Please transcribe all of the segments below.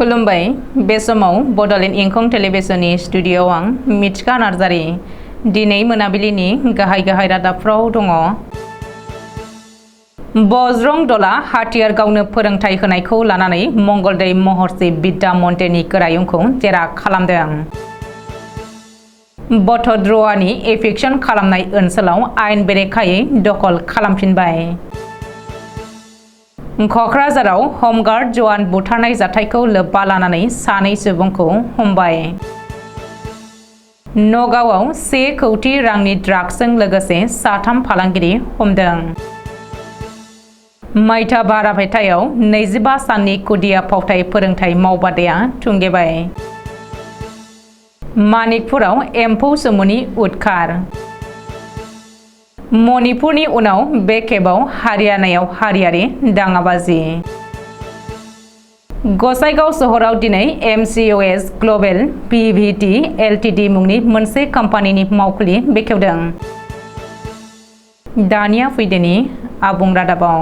खुलुमबाय बे समाव बडलेण्ड इंखं टेलिभिजननि स्टुडिअ'आव आं मिथिका नार्जारी दिनै मोनाबिलिनि गाहाय रादाबफ्राव दङ। बजरं दला हाथियार गावनो फोरोंथाय होनायखौ लानानै मंगलदै महर्षि बिद्या मन्दिरनि गोरायुंखौ जेरा खालामदों। बटद्रवानि एभिक्सन खालामनाय ओनसोलाव आयेन बेरेखायै दखल खालामफिनबाय। क'क्राझाराव हमगार्ड जवान बुथारनाय जाथायखौ लोब्बा लानानै सानै सुबुंखौ हमबाय। नगावआव 1 कौटि रांनि ड्राग्सजों लोगोसे साथाम फालांगिरि हमदों। माइथा बारापेटायाव 25 साननि खुदिया फावथाय फोरोंथाय मावबादाया थुंगेबाय। मानिकपुराव एम्फौ सोमुनि उदखार। मणिपुरनि उनाव बे खेबाव हारियानायाव हारियारि दाङाबाजि। गसाइगाव सहराव दिनै MCOS ग्लबेल PVT LTD मुंनि मोनसे कम्पानिनि मावखुलि बेखेवदों। दानिया फैदोनि आबुं रादाबाव।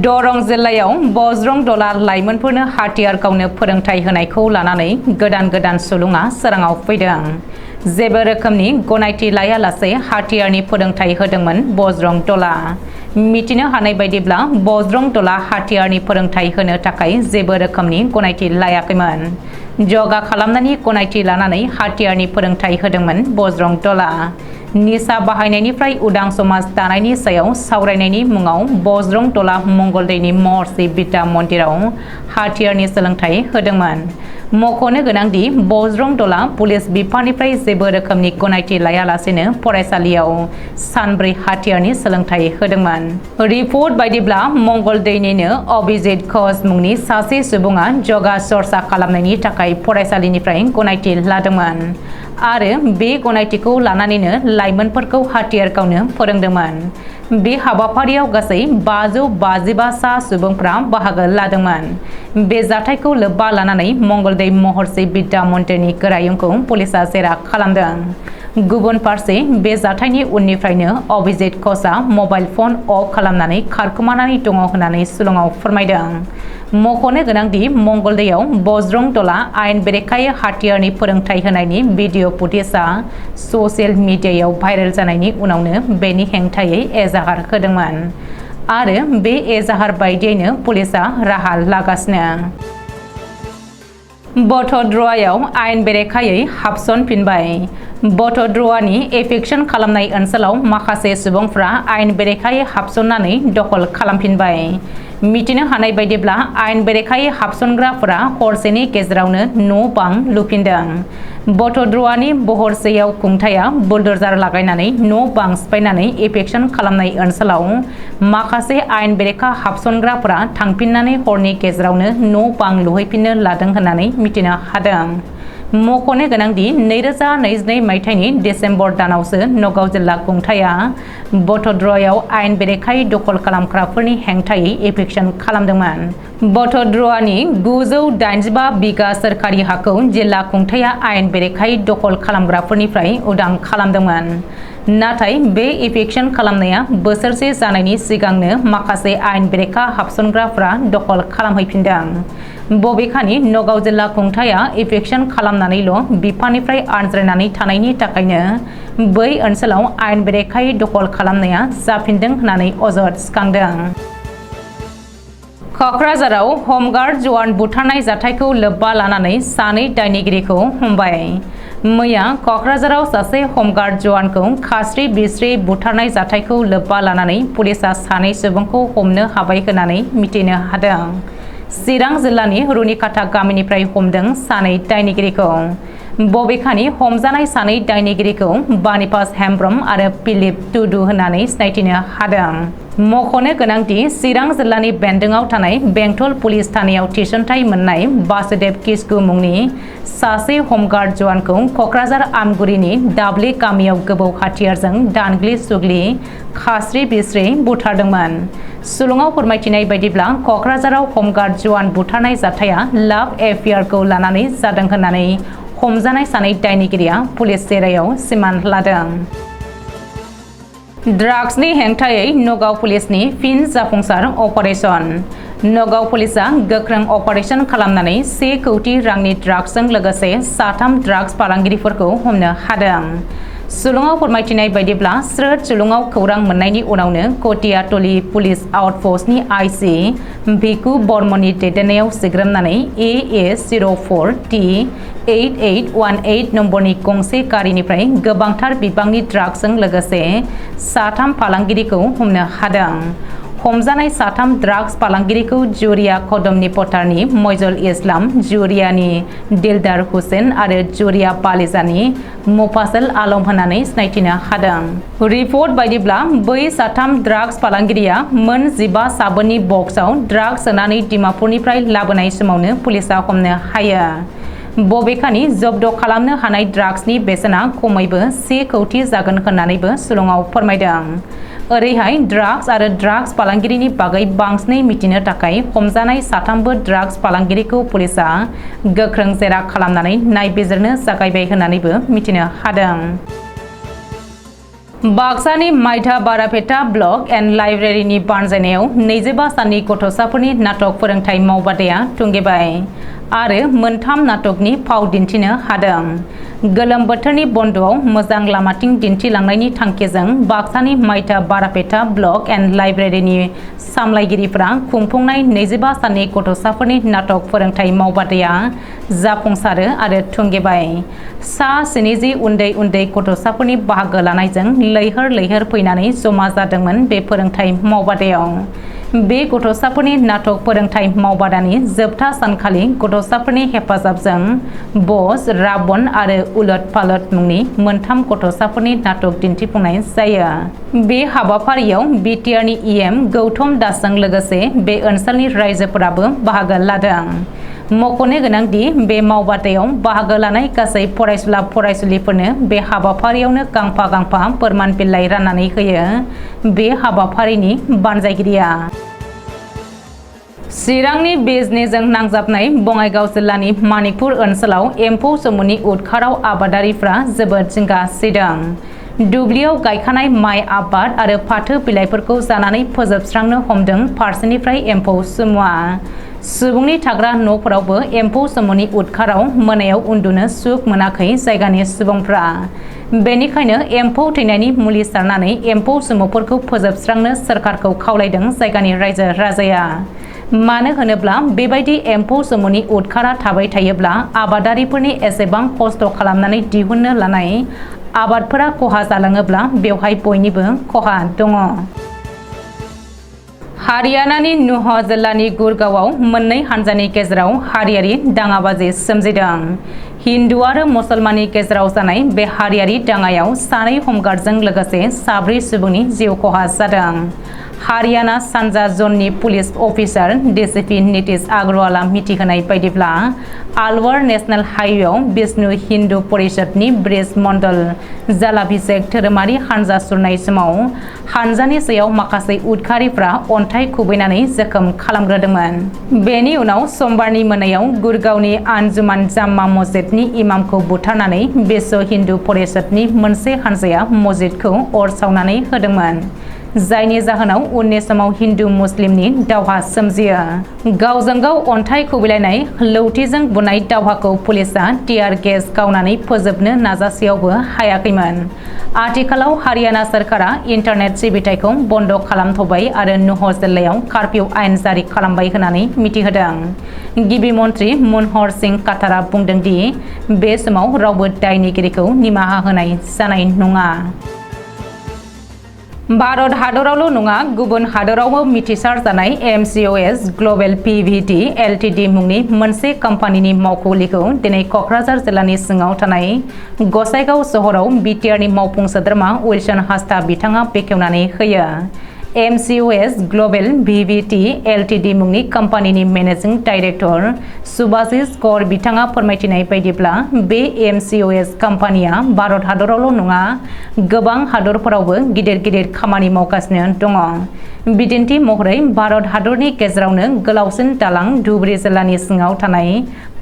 दरं जिल्लायाव बजरं दला लाइमोनफोरनो हाथियार गावनो फोरोंथाय होनायखौ लानानै गोदान सुलुङा सोराङाव फैदों। जेबो रोखोमनि गनायथि लायालासे हाथियारनि फोरोंथाय होदोंमोन बजरं दला। मिथिनो हानाय बायदिब्ला बजरं दला हाथियारनि फोरोंथाय होनो थाखाय जेबो रोखोमनि गनायथि लायाखैमोन। जगा खालामनायनि गनायथि लानानै हाथियारनि फोरोंथाय होदोंमोन बजरं दला। निसा बाहायनायनिफ्राय उदां समाज दानायनि सायाव सावरायनायनि मुङाव बजरं दला मंगलदैनि महर्षि बिद्या मन्दिराव हाथियारनि सोलोंथाय होदोंमोन। मख'नो गोनांदि बजरं दला पुलिस बिफाननिफ्राय जेबो रोखोमनि गनायथि लायालासेनो फरायसालियाव सानब्रै हाथियारनि सोलोंथाय होदोंमोन। रिपर्ट बायदिब्ला मंगलदैनिनो अभिजित घोष मुंनि सासे सुबुङा जगा चर्चा खालामनायनि थाखाय फरायसालिनिफ्राय गनायथि लादोंमोन आरो बे गनायथिखौ लानानैनो लाइमोनफोरखौ हाथियार गावनो फोरोंदोंमोन। बे हाबाफारियाव गासै 555 सा सुबुंफ्रा बाहागो लादोंमोन। बे जाथायखौ लोब्बा लानानै मंगलदै महर्षि बिद्या मन्दिरनि गोरायुंखौ पुलिसा जेरा खालामदों। गुबुन फारसे बे जाथायनि उननिफ्रायनो अभिजित घोषआ मबाइल फन अफ खालामनानै खारखोमानानै दङ होननानै सुलुङाव फोरमायदों। मख'नो गोनांदि मंगलदैयाव बजरं दला आयेन बेरेखायै हाथियारनि फोरोंथाय होनायनि भिडिअ फुटेजआ ससियेल मिडियायाव भाइरेल जानायनि उनावनो बेनि हेंथायै एजाहार होदोंमोन आरो बे एजाहार बायदियैनो पुलिसा राहा लागासिनो। बटद्रवायाव आयेन बेरेखायै हाबसनफिनबाय। बटद्रवानि एभिक्सन खालामनाय ओनसोलाव माखासे सुबुंफ्रा आयेन बेरेखायै हाबसननानै दखल खालामफिनबाय। मिथिनो हानाय बायदिब्ला आयेन बेरेखायै हाबसनग्राफोरा हरसेनि गेजेरावनो न' बां लुफिनदों। बटद्रवानि बहरसेयाव खुंथाया बुलडोजार लागायनानै न' बां सिफायनानै एभिक्सन खालामनाय ओनसोलाव माखासे आयेन बेरेखा हाबसनग्राफोरा थांफिननानै हरनि गेजेरावनो न' बां लुहैफिननो लादों होननानै मिथिनो हादों। मख'नो गोनांदि 2022 मायथाइनि डिसेम्बर दानावसो नगाव जिल्ला खुंथाया बटद्रवायाव आयेन बेरेखायै दखल खालामग्राफोरनि हेंथायै एभिक्सन खालामदोंमोन। बटद्रवानि 985 बिगा सोरखारि हाखौ जिल्ला खुंथाया आयेन बेरेखायै दखल खालामग्राफोरनिफ्राय उदां खालामदोंमोन। नाथाय बे एभिक्सन खालामनाया बोसोरसे जानायनि सिगांनो माखासे आयेन बेरेखा हाबसनग्राफ्रा दखल खालामहैफिनदों। बबेखानि नगाव जिल्ला खुंथाया एभिक्सन खालामनानैल' बिफाननिफ्राय आनज्रायनानै थानायनि थाखायनो बै ओनसोलाव आयेन बेरेखायै दखल खालामनाया जाफिनदों होननानै अजद सिखांदों। क'क्राझाराव हमगार्ड जवान बुथारनाय जाथायखौ लोब्बा लानानै सानै दायनिगिरिखौ हमबाय। मैया क'क्राझाराव सासे हमगार्ड जवानखौ खास्रि बिस्रि बुथारनाय जाथायखौ लोब्बा लानानै पुलिसा सानै सुबुंखौ हमनो हाबाय होननानै मिथिनो हादों। चिरां जिल्लानि रुनिकाटा गामिनिफ्राय हमदों सानै दायनिगिरिखौ। बबेखानि हमजानाय सानै दायनिगिरिखौ बानिपास हेम्ब्रम आरो फिलिप टुडु होननानै सिनायथिनो हादों। मख'नो गोनांदि चिरां जिल्लानि बेन्दोंआव थानाय बेंटल पुलिस थानायाव थिसनथाय मोननाय बासुदेब किस्कु मुंनि सासे हमगार्ड जवानखौ क'क्राझार आमगुरिनि दाब्ले गामियाव गोबौ हाथियारजों दानग्लि सुग्लि खास्रि बिस्रि बुथारदोंमोन। सुलुङाव फोरमायथिनाय बायदिब्ला क'क्राझाराव हमगार्ड जवान बुथारनाय जाथाया लाभ एफेयारखौ लानानै जादों होननानै हमजानाय सानै दायनिगिरिया पुलिस जेरायाव सिमान लादों। ड्राग्सनि हेंथायै नगाव पुलिसनि फिन जाफुंसार अपारेशन। नगाव पुलिसा गोख्रों अपारेशन खालामनानै 1 कौटि रांनि ड्राग्सजों लोगोसे 3 ड्राग्स फालांगिरिफोरखौ हमनो हादों। सुलुङाव फोरमायथिनाय बायदिब्ला स्रोद सुलुङाव खौरां मोननायनि उनावनो कटियातली पुलिस आउटपोस्टनि आईसी भिकु बर्मननि दैदेननायाव सिग्रोमनानै AA04T 8818 नम्बरनि गंसे गारिनिफ्राय गोबांथार बिबांनि ड्राग्सजों लोगोसे 3 फालांगिरिखौ हमनो हादों। हमजानाय 3 ड्राग्स फालांगिरिखौ जुरिया कदमनि पटारनि मइजुल इस्लाम, जुरियानि दिलदार हुसैन आरो जुरिया बालिजानि मुफासल आलम होननानै सिनायथिनो हादों। रिपर्ट बायदिब्ला बै 3 ड्राग्स फालांगिरिया मोन 15 साबोननि बक्सआव ड्राग्स सोनानै डिमापुरनिफ्राय लाबोनाय समावनो पुलिसा हमनो हायो। बबेखानि जब्द खालामनो हानाय ड्राग्सनि बेसेना खमैबो 1 कौटि जागोन होननानैबो सुलुङाव फोरमायदों। ओरैहाय ड्राग्स आरो ड्राग्स फालांगिरिनि बागै बांसिनै मिथिनो थाखाय हमजानाय 3बो ड्राग्स फालांगिरिखौ पुलिसा गोख्रों जेरा खालामनानै नायबिजिरनो जागायबाय होननानैबो मिथिनो हादों। बाक्सानि माइथा बारापेटा ब्लक एन्ड लाइब्रेरिनि बानजायनायाव 25 साननि गथ'साफोरनि नाटक फोरोंथाय मावबादाया थुंगेबाय आरो 3 नाटकनि फाव दिन्थिनो हादों। गोलोम बोथोरनि बन्द'आव मोजां लामाथिं दिन्थिलांनायनि थांखिजों बाक्सानि माइथा बारापेटा ब्लक एन्ड लाइब्रेरिनि सामलायगिरिफोरा खुंफुंनाय 25 साननि गथ'साफोरनि नाटक फोरोंथाय मावबादाया जाफुंसारो आरो थुंगेबाय। 70 उन्दै उन्दै गथ'साफोरनि बाहागो लानायजों लैहोर लैहोर फैनानै जमा जादोंमोन बे फोरोंथाय मावबादायाव। बे गथ'साफोरनि नाटक फोरोंथाय मावबादानि जोबथा सानखालि गथ'साफोरनि हेफाजाबजों बस, राबन आरो उलट पालट मुंनि 3 गथ'साफोरनि नाटक दिन्थिफुंनाय जायो। बे हाबाफारियाव बिटिआरनि EM गौतम दासजों लोगोसे बे ओनसोलनि रायजोफोराबो बाहागो लादों। मख'नो गोनांदि बे मावबादायाव बाहागो लानाय गासै फरायसुला फरायसुलिफोरनो बे हाबाफारियावनो गांफा गांफा फोरमान बिलाइ राननानै होयो बे हाबाफारिनि बानजायगिरिया। चिरांनि बिजनेजों नांजाबनाय बङाइगाव जिल्लानि मानिकपुर ओनसोलाव एम्फौ सोमुनि उदखाराव आबादारिफ्रा जोबोद जिंगा सिदों। दुब्लियाव गायखानाय माइ आबाद आरो फाथो बिलाइफोरखौ जानानै फोजोबस्रांनो हमदों फारसेनिफ्राय एम्फौ सोमुआ। सुबुंनि थाग्रा न'फोरावबो एम्फौ सोमुनि उदखाराव मोनायाव उन्दुनो सुख मोनाखै जायगानि सुबुंफ्रा। बेनिखायनो एम्फौ थैनायनि मुलि सारनानै एम्फौ सोमुफोरखौ फोजोबस्रांनो सोरखारखौ खावलायदों जायगानि रायजो राजाया। मानो होनोब्ला बेबायदि एम्फौ सोमुनि उदखारा थाबाय थायोब्ला आबादारिफोरनि एसेबां खस्थ' खालामनानै दिहुननो लानाय आबादफोरा खहा जालाङोब्ला बेवहाय बयनिबो खहा दङ। हारियानानि नुह जिल्लानि गुरगावआव मोननै हानजानि गेजेराव हारियारि दाङाबाजि सोमजिदों। हिन्दु आरो मुसलमाननि गेजेराव जानाय बे हारियारि दाङायाव 2 हमगार्डजों लोगोसे 4 सुबुंनि जिउ खहा जादों। हारियाना सानजा जननि police officer DCP Nitish Agarwala मिथिहोनाय बायदिब्ला आलवार नेशनेल हाइवेआव विष्णु हिन्दु परिषदनि ब्रिज मण्डल जालाभिषेक धोरोमारि हानजा सुरनाय समाव हानजानि सायाव माखासे उदखारिफ्रा अन्थाइ खुबैनानै जोखोम खालामग्रोदोंमोन। बेनि उनाव समबारनि मोनायाव गुरगावनि आन्जुमान जाम्मा मस्जिदनि इमामखौ बुथारनानै विश्व हिन्दु परिषदनि मोनसे हानजाया मस्जिदखौ अर सावनानै होदोंमोन। जायनि जाहोनाव उननि समाव हिन्दु मुस्लिमनि दावहा सोमजियो। गावजों गाव अन्थाइ खुबैलायनाय लौथिजों बुनाय दावहाखौ पुलिसा टियार गेस गावनानै फोजोबनो नाजासेयावबो हायाखैमोन। आथिखालाव हारियाना सरकारा इन्टारनेट सिबिथायखौ बन्द खालामथ'बाय आरो नुह जिल्लायाव कार्फिउ आयेन जारि खालामबाय होननानै मिथिहोदों। गिबि मन्त्रि मनहर सिं काटारा बुंदों दि बे समाव रावबो दायनिगिरिखौ निमाहा होनाय जानाय नङा। भारत हादरावल' नङा गुबुन हादरावबो मिथिसार जानाय MCOS ग्लबेल PVT LTD मुंनि मोनसे कम्पानिनि मावखुलिखौ दिनै क'क्राझार जिल्लानि सिङाव थानाय गसाइगाव सहराव बिटिआरनि मावफुं सोद्रोमा उइलसन हासदा बिथाङा बेखेवनानै होयो। MCOS ग्लबेल PVT LTD मुंनि कम्पानिनि मेनेजिं डाइरेक्टर सुभाशिष कौर बिथाङा फोरमायथिनाय बायदिब्ला बे MCOS कम्पानिया भारत हादरावल' नङा गोबां हादरफोरावबो गिदिर गिदिर खामानि मावगासिनो दङ। बिदिन्थि महरै भारत हादरनि गेजेरावनो गोलावसिन दालां धुबुरी जिल्लानि सिङाव थानाय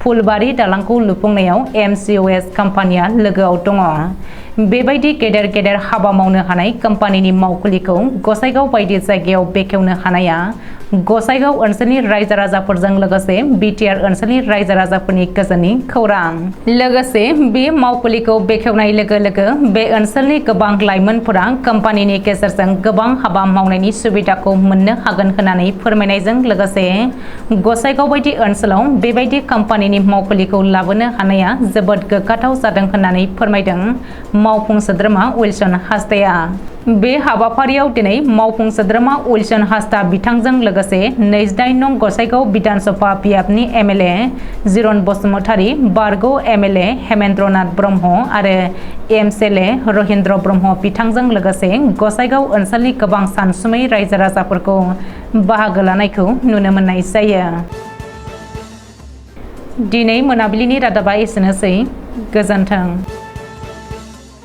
फुलबारी दालांखौ लुफुंनायाव MCOS कम्पानिया लोगोआव दङ। बेबायदि गेदेर गेदेर हाबा मावनो हानाय कम्पानिनि मावखुलिखौ गसाइगाव बायदि जायगायाव बेखेवनो हानाया गसाइगाव ओनसोलनि रायजो राजाफोरजों लोगोसे BTR ओनसोलनि रायजो राजाफोरनि गोजोननि खौरां। लोगोसे बे मावखुलिखौ बेखेवनाय लोगो लोगो बे ओनसोलनि गोबां लाइमोनफोरा कम्पानिनि गेजेरजों गोबां हाबा मावनायनि सुबिदाखौ मोननो हागोन होननानै फोरमायनायजों लोगोसे गसाइगाव बायदि ओनसोलाव बेबायदि कम्पानिनि मावखुलिखौ लाबोनो हानाया जोबोद गोग्गाथाव जादों होननानै फोरमायदों मावफुं सोद्रोमा उइलसन हासदाया। बे हाबाफारियाव दिनै मावफुं सोद्रोमा उइलसन हासदा बिथांजों लोगोसे 28 नं गसाइगाव बिधानसभा बियाबनि MLA जिरन बसुमतारी, बारग' MLA हेमेन्द्रनाथ ब्रह्म आरो MCLA रहिन्द्र ब्रह्म बिथांजों लोगोसे गसाइगाव ओनसोलनि गोबां सानसुमै रायजो राजाफोरखौ बाहागो लानायखौ नुनो मोननाय जायो। दिनै मोनाबिलिनि रादाबा एसेनोसै। गोजोन्थों।